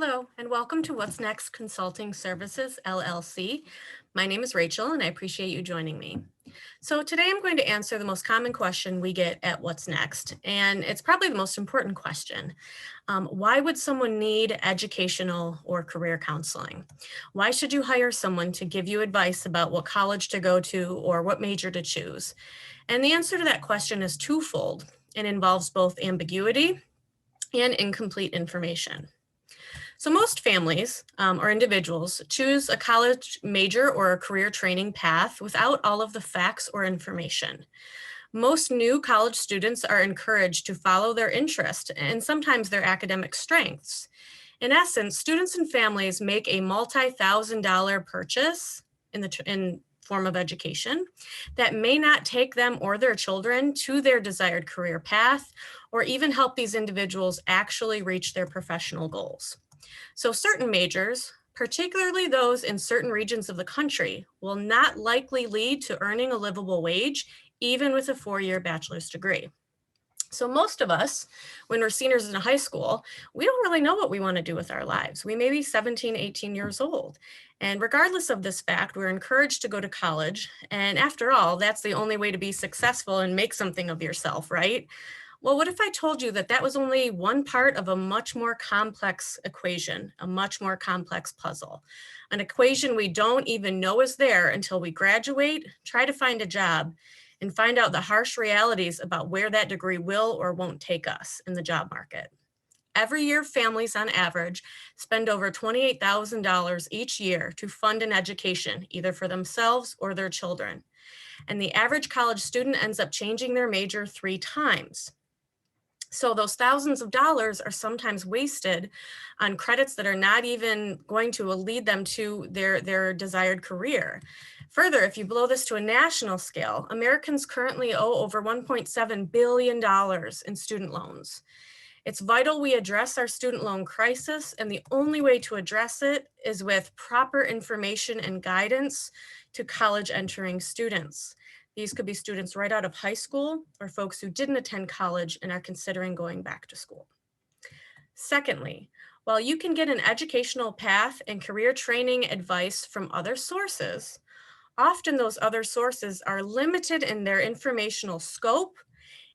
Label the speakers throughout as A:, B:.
A: Hello, and welcome to What's Next Consulting Services, LLC. My name is Rachel, and I appreciate you joining me. So today I'm going to answer the most common question we get at What's Next, and it's probably the most important question. Why would someone need educational or career counseling? Why should you hire someone to give you advice about what college to go to or what major to choose? And the answer to that question is twofold. It involves both ambiguity and incomplete information. So most families or individuals choose a college major or a career training path without all of the facts or information. Most new college students are encouraged to follow their interest and sometimes their academic strengths. In essence, students and families make a multi-thousand-dollar purchase in form of education that may not take them or their children to their desired career path or even help these individuals actually reach their professional goals. So certain majors, particularly those in certain regions of the country, will not likely lead to earning a livable wage, even with a four-year bachelor's degree. So most of us, when we're seniors in high school, we don't really know what we want to do with our lives. We may be 17, 18 years old. And regardless of this fact, we're encouraged to go to college. And after all, that's the only way to be successful and make something of yourself, right? Well, what if I told you that that was only one part of a much more complex equation, a much more complex puzzle, an equation we don't even know is there until we graduate, try to find a job, and find out the harsh realities about where that degree will or won't take us in the job market. Every year, families on average spend over $28,000 each year to fund an education, either for themselves or their children. And the average college student ends up changing their major 3 times. So those thousands of dollars are sometimes wasted on credits that are not even going to lead them to their desired career. Further, if you blow this to a national scale, Americans currently owe over $1.7 billion in student loans. It's vital we address our student loan crisis, and the only way to address it is with proper information and guidance to college entering students. These could be students right out of high school or folks who didn't attend college and are considering going back to school. Secondly, while you can get an educational path and career training advice from other sources, often those other sources are limited in their informational scope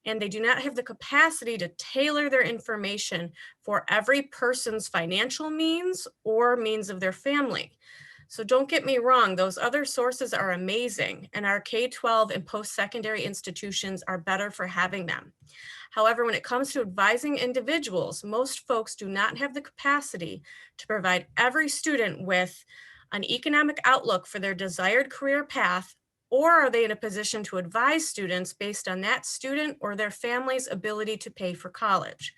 A: and they do not have the capacity to tailor their information for every person's financial means or means of their family. So don't get me wrong, those other sources are amazing, and our K-12 and post-secondary institutions are better for having them. However, when it comes to advising individuals, most folks do not have the capacity to provide every student with an economic outlook for their desired career path, or are they in a position to advise students based on that student or their family's ability to pay for college?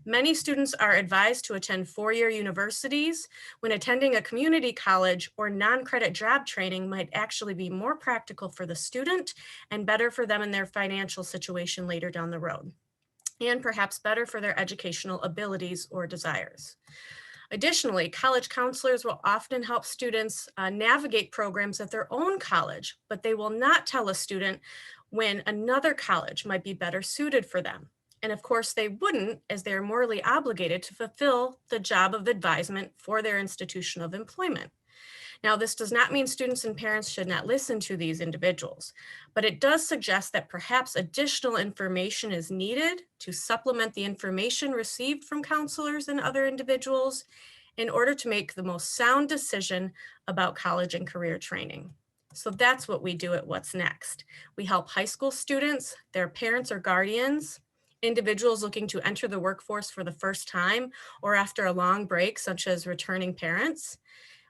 A: Many students are advised to attend four-year universities when attending a community college or non-credit job training might actually be more practical for the student and better for them in their financial situation later down the road, and perhaps better for their educational abilities or desires. Additionally, college counselors will often help students navigate programs at their own college, but they will not tell a student when another college might be better suited for them. And of course, they wouldn't, as they are morally obligated to fulfill the job of advisement for their institution of employment. Now, this does not mean students and parents should not listen to these individuals, but it does suggest that perhaps additional information is needed to supplement the information received from counselors and other individuals in order to make the most sound decision about college and career training. So that's what we do at What's Next. We help high school students, their parents or guardians, individuals looking to enter the workforce for the first time or after a long break, such as returning parents.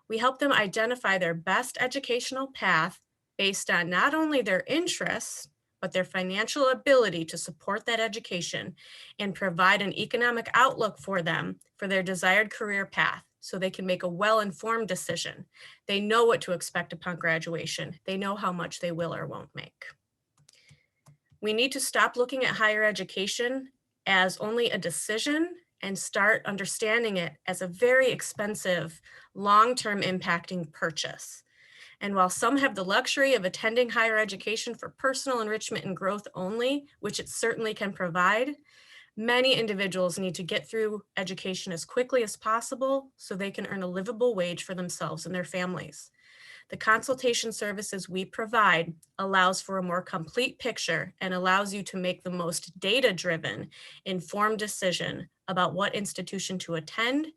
A: We help them identify their best educational path based on not only their interests, but their financial ability to support that education and provide an economic outlook for them for their desired career path so they can make a well-informed decision. They know what to expect upon graduation. They know how much they will or won't make. We need to stop looking at higher education as only a decision and start understanding it as a very expensive, long-term impacting purchase. And while some have the luxury of attending higher education for personal enrichment and growth only, which it certainly can provide, Many individuals need to get through education as quickly as possible so they can earn a livable wage for themselves and their families. The consultation services we provide allows for a more complete picture and allows you to make the most data-driven, informed decision about what institution to attend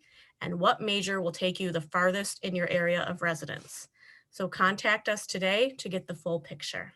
A: and what major will take you the farthest in your area of residence. So contact us today to get the full picture.